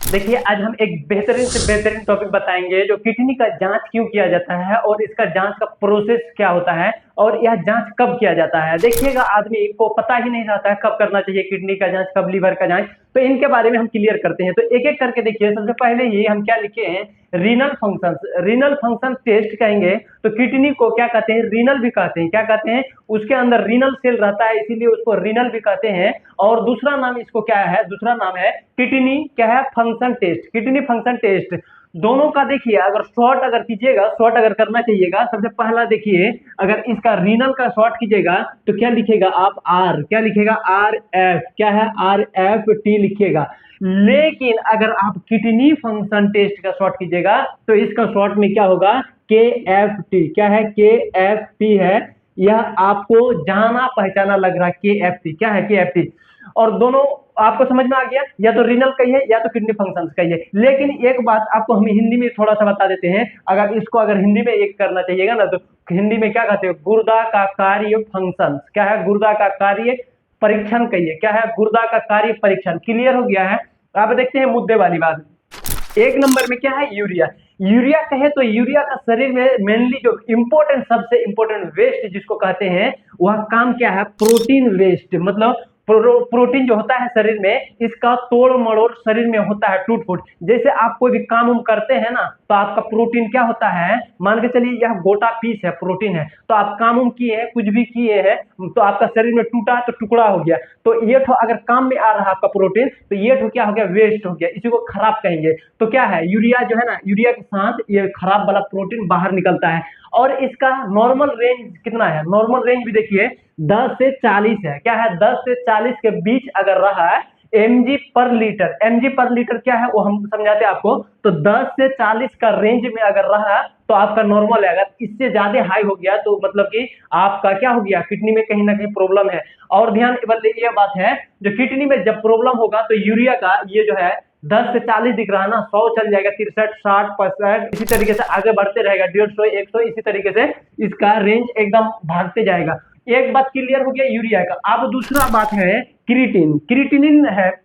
देखिए, आज हम एक बेहतरीन से बेहतरीन टॉपिक बताएंगे जो किडनी का जांच क्यों किया जाता है और इसका जांच का प्रोसेस क्या होता है और यह जांच कब किया जाता है। देखिएगा, आदमी को पता ही नहीं रहता है कब करना चाहिए किडनी का जांच, कब लीवर का जांच। तो इनके बारे में हम क्लियर करते हैं। तो एक एक करके देखिए। सबसे पहले ही हम क्या लिखे हैं, renal function. Renal function test कहेंगे तो किडनी को क्या कहते हैं, रीनल भी कहते हैं। क्या कहते हैं, उसके अंदर रीनल सेल रहता है, इसीलिए उसको रीनल भी कहते हैं। और दूसरा नाम इसको क्या है, दूसरा नाम है किडनी क्या है, function test. Kidney function test दोनों का देखिए, अगर शॉर्ट अगर कीजिएगा, शॉर्ट अगर करना चाहिएगा, सबसे पहला देखिए, अगर इसका रीनल का शॉर्ट कीजिएगा तो क्या लिखेगा आप, आर। क्या लिखेगा, आर एफ। क्या है, आर एफ टी लिखिएगा। लेकिन अगर आप किडनी फंक्शन टेस्ट का शॉर्ट कीजिएगा तो इसका शॉर्ट में क्या होगा, के एफ टी। क्या है, के एफ टी है। यह आपको जाना पहचाना लग रहा है, के एफ टी। क्या है, के एफ टी। और दोनों आपको समझ में आ गया, या तो रीनल कहिए या तो किडनी फंक्शंस कहिए। लेकिन एक बात आपको हम हिंदी में थोड़ा सा बता देते हैं। अगर इसको अगर हिंदी में एक करना चाहिएगा ना तो हिंदी में क्या कहते हैं, गुर्दा का कार्य फंक्शन। क्या है, गुर्दा का कार्य परीक्षण कहिए। क्या है, गुर्दा का कार्य परीक्षण। क्लियर हो गया है। आप देखते हैं मुद्दे वाली बात। एक नंबर में क्या है, यूरिया। यूरिया कहे तो यूरिया का शरीर में मेनली जो इंपॉर्टेंट, सबसे इंपॉर्टेंट वेस्ट जिसको कहते हैं, वह काम क्या है, प्रोटीन वेस्ट। मतलब प्रोटीन जो होता है शरीर में, इसका तोड़ मड़ोड़ शरीर में होता है, टूट फूट। जैसे आप कोई भी काम उम करते हैं ना तो आपका प्रोटीन क्या होता है, मान के चलिए यह गोटा पीस है, प्रोटीन है। तो आप काम उम किए हैं, कुछ भी किए हैं, तो आपका शरीर में टूटा तो टुकड़ा हो गया। तो ये तो अगर काम में आ रहा है आपका प्रोटीन, तो ये तो क्या हो गया, वेस्ट हो गया। इसी को खराब कहेंगे। तो क्या है, यूरिया जो है ना, यूरिया के साथ ये खराब वाला प्रोटीन बाहर निकलता है। और इसका नॉर्मल रेंज कितना है, नॉर्मल रेंज भी देखिए 10 से 40 है। क्या है, 10 से 40 के बीच अगर रहा है, mg पर लीटर। mg पर लीटर क्या है वो हम समझाते हैं आपको। तो 10 से 40 का रेंज में अगर रहा तो आपका नॉर्मल है। अगर इससे ज्यादा हाई हो गया तो मतलब कि आपका क्या हो गया, किडनी में कहीं ना कहीं प्रॉब्लम है। और ध्यान बल्ले ये बात है, जो किडनी में जब प्रॉब्लम होगा तो यूरिया का ये जो है 10 से 40 दिख रहा है ना, 100 चल जाएगा, 63, 60, 65, इसी तरीके से आगे बढ़ते रहेगा, 150, 100, इसी तरीके से इसका रेंज एकदम भागते जाएगा। एक बात क्लियर हो गया यूरिया का। अब दूसरा बात है क्रिएटिन। क्रिएटिनिन है,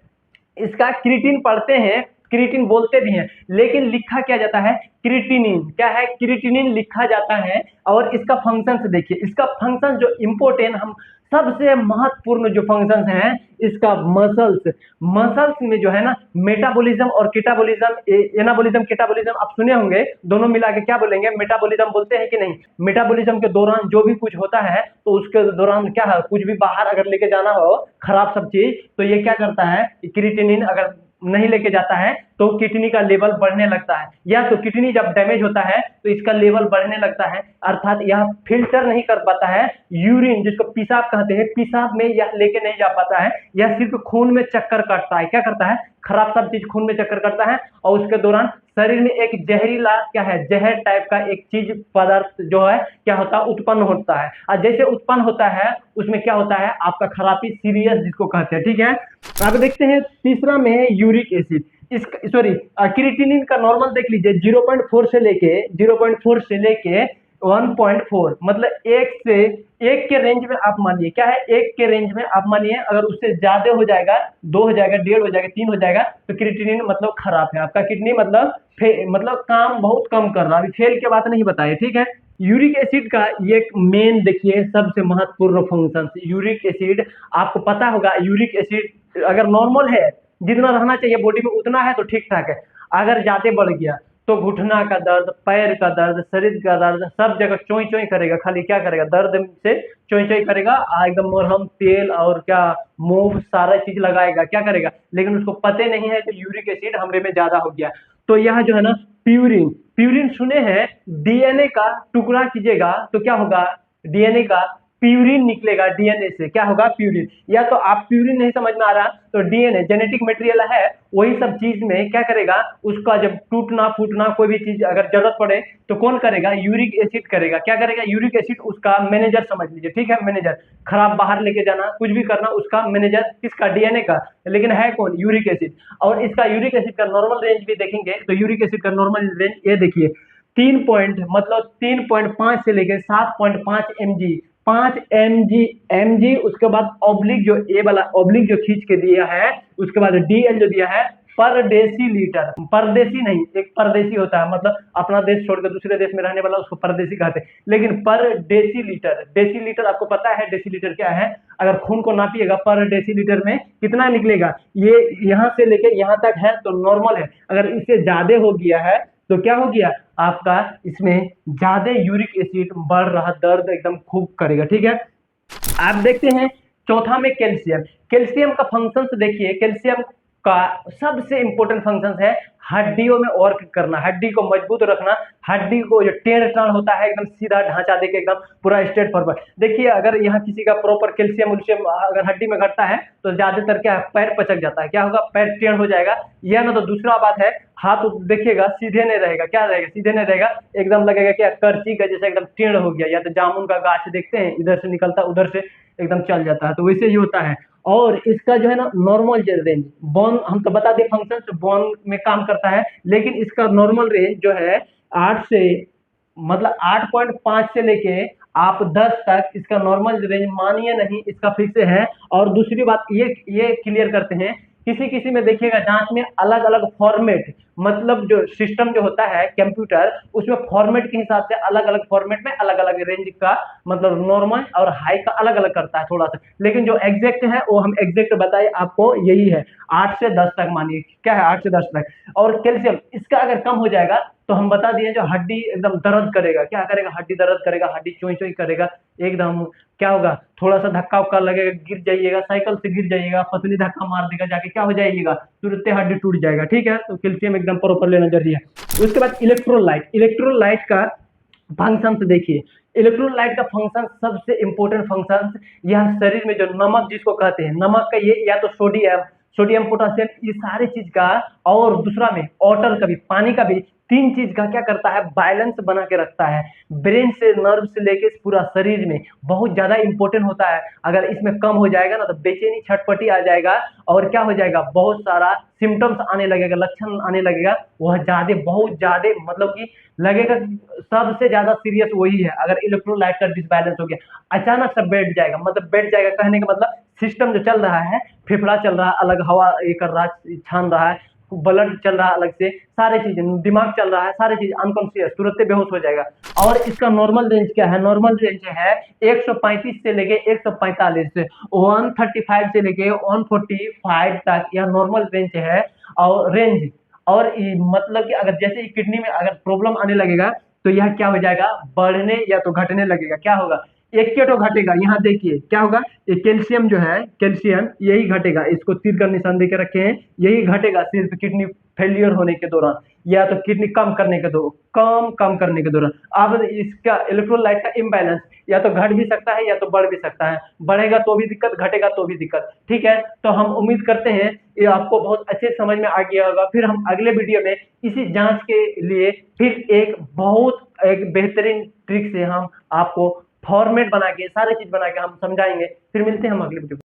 इसका क्रिएटिन पढ़ते हैं, क्रिएटिन बोलते भी हैं, लेकिन लिखा क्या जाता है, क्रिएटिनिन। क्या है, क्रिएटिनिन लिखा जाता है। और इसका फंक्शन से देखिए, इसका फंक्शन जो इंपोर्टेंट, हम सबसे महत्वपूर्ण जो फंक्शन है इसका, मसल्स। मसल्स में जो है ना, मेटाबॉलिज्म और केटाबॉलिज्म, एनाबॉलिज्म केटाबॉलिज्म आप सुने होंगे, दोनों मिला के क्या बोलेंगे, मेटाबॉलिज्म बोलते हैं कि नहीं। मेटाबॉलिज्म के दौरान जो भी कुछ होता है तो उसके दौरान क्या है, कुछ भी बाहर अगर लेके जाना हो खराब सब चीज, तो ये क्या करता है, क्रिएटिनिन अगर नहीं लेके जाता है तो किडनी का लेवल बढ़ने लगता है। या तो किडनी जब डैमेज होता है तो इसका लेवल बढ़ने लगता है, अर्थात यह फिल्टर नहीं कर पाता है यूरिन, जिसको पेशाब कहते हैं, पेशाब में यह लेके नहीं जा पाता है। यह सिर्फ खून में चक्कर काटता है। क्या करता है, खराब सब चीज खून में चक्कर करता है। और उसके दौरान शरीर में एक जहरीला क्या है, जहर टाइप का एक चीज पदार्थ जो है क्या होता है, उत्पन्न होता है। और जैसे उत्पन्न होता है उसमें क्या होता है, आपका खराबी सीरियस जिसको कहते हैं। ठीक है, अब देखते हैं तीसरा में है यूरिक एसिड। इस सॉरी, क्रिएटिनिन का नॉर्मल देख लीजिए, 0.4 से लेके 0.4 से लेके 1.4, मतलब एक के रेंज में आप मानिए। क्या है, एक के रेंज में आप मानिए। अगर उससे ज्यादा हो जाएगा, 2 हो जाएगा, 1.5 हो जाएगा, 3 हो जाएगा, तो क्रिएटिनिन मतलब खराब है आपका किडनी, मतलब काम बहुत कम कर रहा है। अभी फेल के बात नहीं बताए। ठीक है, यूरिक एसिड का ये मेन देखिए सबसे महत्वपूर्ण फंक्शन, यूरिक एसिड आपको पता होगा। यूरिक एसिड अगर नॉर्मल है, जितना रहना चाहिए बॉडी में उतना है तो ठीक ठाक है। अगर ज्यादा बढ़ गया तो घुटना का दर्द, पैर का दर्द, शरीर का दर्द, सब जगह चोई चोई करेगा। खाली क्या करेगा, दर्द से चोई चोई करेगा। एकदम मरहम तेल और क्या मूव सारा चीज लगाएगा, क्या करेगा, लेकिन उसको पते नहीं है कि यूरिक एसिड हमरे में ज्यादा हो गया। तो यह जो है ना, प्यूरिन, प्यूरिन सुने हैं, डीएनए का टुकड़ा कीजिएगा तो क्या होगा, डीएनए का प्यूरिन निकलेगा। डीएनए से क्या होगा, प्यूरिन। या तो आप प्यूरिन नहीं समझ में आ रहा तो डीएनए जेनेटिक मटेरियल है, वही सब चीज में क्या करेगा, उसका जब टूटना फूटना कोई भी चीज अगर जरूरत पड़े तो कौन करेगा, यूरिक एसिड करेगा। क्या करेगा, यूरिक एसिड उसका मैनेजर समझ लीजिए। ठीक है, मैनेजर, खराब बाहर लेके जाना, कुछ भी करना, उसका मैनेजर किसका, डीएनए का। लेकिन है कौन, यूरिक एसिड। और इसका यूरिक एसिड का नॉर्मल रेंज भी देखेंगे तो यूरिक एसिड का नॉर्मल रेंज ये देखिए, 3.5 से लेके 7.5 mg, 5 mg। उसके बाद ऑब्लिक जो ए वाला ऑब्लिक जो खींच के दिया है, उसके बाद डीएल जो दिया है पर डेसीलीटर, परदेसी नहीं, एक परदेसी होता है मतलब अपना देश छोड़कर दूसरे देश में रहने वाला, उसको परदेसी कहते हैं। लेकिन पर डेसीलीटर, डेसीलीटर आपको पता है डेसीलीटर क्या है? अगर खून को नापिएगा पर डेसीलीटर में कितना निकलेगा, ये यहाँ से लेके यहाँ तक है तो नॉर्मल है। अगर इससे ज्यादा हो गया है तो क्या हो गया आपका, इसमें ज्यादा यूरिक एसिड बढ़ रहा, दर्द एकदम खूब करेगा। ठीक है, आप देखते हैं चौथा में कैल्शियम। कैल्शियम का फंक्शंस देखिए, कैल्शियम का सबसे इंपॉर्टेंट फंक्शंस है हड्डियों में वर्क करना, हड्डी को मजबूत रखना, हड्डी को जो टेढ़ टाढ़ होता है एकदम सीधा ढांचा देके एकदम पूरा स्ट्रेट फॉरवर्ड। देखिए अगर यहाँ किसी का प्रॉपर कैल्शियम उल्शियम अगर हड्डी में घटता है तो ज्यादातर क्या है, पैर पचक जाता है, क्या होगा, पैर टेढ़ हो जाएगा। यह ना तो दूसरा बात है, हाथ देखिएगा सीधे नहीं रहेगा, क्या रहेगा, सीधे नहीं रहेगा, एकदम लगेगा क्या करची का जैसे एकदम टेढ़ हो गया। या तो जामुन का गाछ देखते हैं, इधर से निकलता उधर से एकदम चल जाता है, तो वैसे ही होता है। और इसका जो है ना नॉर्मल रेंज, बोन हम तो बता दें फंक्शन बोन में काम करता है, लेकिन इसका नॉर्मल रेंज जो है 8 से मतलब 8.5 से लेके आप 10 तक इसका नॉर्मल रेंज मानिए नहीं, इसका फिक्स है। और दूसरी बात ये क्लियर करते हैं, किसी किसी में देखिएगा जांच में अलग अलग फॉर्मेट, मतलब जो सिस्टम जो होता है कंप्यूटर, उसमें फॉर्मेट के हिसाब से अलग अलग फॉर्मेट में अलग अलग रेंज का मतलब नॉर्मल और हाई का अलग अलग करता है थोड़ा सा। लेकिन जो एग्जैक्ट है वो हम एग्जैक्ट बताए आपको, यही है 8 से 10 तक, मानिए क्या है 8 से 10 तक। और कैल्शियम इसका अगर कम हो जाएगा तो हम बता दिए जो हड्डी एकदम दर्द करेगा, क्या करेगा, हड्डी दर्द करेगा, हड्डी चोई चोई करेगा एकदम, क्या होगा, थोड़ा सा धक्का उक्का लगेगा, गिर जाइएगा, साइकिल से गिर जाइएगा, पतली धक्का मार देगा, जाके क्या हो जाइएगा, तुरंत हड्डी टूट जाएगा। ठीक है, तो कैल्शियम एकदम प्रॉपर लेना जरूरी है। उसके बाद इलेक्ट्रोलाइट, इलेक्ट्रोलाइट का फंक्शन से देखिए, इलेक्ट्रोलाइट का फंक्शन सबसे इंपॉर्टेंट फंक्शन, यह शरीर में जो नमक जिसको कहते हैं, नमक का ये या तो सोडियम, सोडियम पोटासियम, ये सारी चीज का, और दूसरा में वाटर का भी, पानी का भी, तीन चीज का क्या करता है, बैलेंस बना के रखता है। ब्रेन से नर्व से लेके पूरा शरीर में बहुत ज्यादा इंपॉर्टेंट होता है। अगर इसमें कम हो जाएगा ना तो बेचैनी छटपटी आ जाएगा, और क्या हो जाएगा, बहुत सारा सिम्टम्स आने लगेगा, लक्षण आने लगेगा, वह ज्यादा बहुत ज्यादा मतलब कि लगेगा। सबसे ज्यादा सीरियस वही है अगर इलेक्ट्रोलाइट का डिसबैलेंस हो गया, अचानक से बैठ जाएगा, मतलब बैठ जाएगा कहने का मतलब सिस्टम जो चल रहा है, फेफड़ा चल रहा है अलग, हवा ये कर रहा है, छान रहा है, ब्लड चल रहा है अलग से, सारे चीजें, दिमाग चल रहा है, सारी चीज अनकॉन्शियस, तुरंत बेहोश हो जाएगा। और इसका नॉर्मल रेंज क्या है, नॉर्मल रेंज है 135 से लेके 145 से 135 से लेके 145 तक, यह नॉर्मल रेंज है। और रेंज, और मतलब कि अगर जैसे ही किडनी में अगर प्रॉब्लम आने लगेगा तो यह क्या हो जाएगा, बढ़ने या तो घटने लगेगा। क्या होगा, एक के तो घटेगा, यहाँ देखिए क्या होगा, ये कैल्शियम जो है, कैल्शियम यही घटेगा, इसको तीर का निशान देके रखे हैं, यही घटेगा सिर्फ किडनी फेलियर होने के दौरान, या तो किडनी कम करने के कम करने के दौरान। अब इसका इलेक्ट्रोलाइट का इम्बैलेंस या तो घट भी सकता है या तो बढ़ भी सकता है, बढ़ेगा तो भी दिक्कत, घटेगा तो भी दिक्कत। ठीक है, तो हम उम्मीद करते हैं ये आपको बहुत अच्छे समझ में आ गया होगा। फिर हम अगले वीडियो में इसी जांच के लिए फिर एक बेहतरीन ट्रिक से हम आपको फॉर्मेट बना के सारी चीज बना के हम समझाएंगे। फिर मिलते हैं हम अगले वीडियो।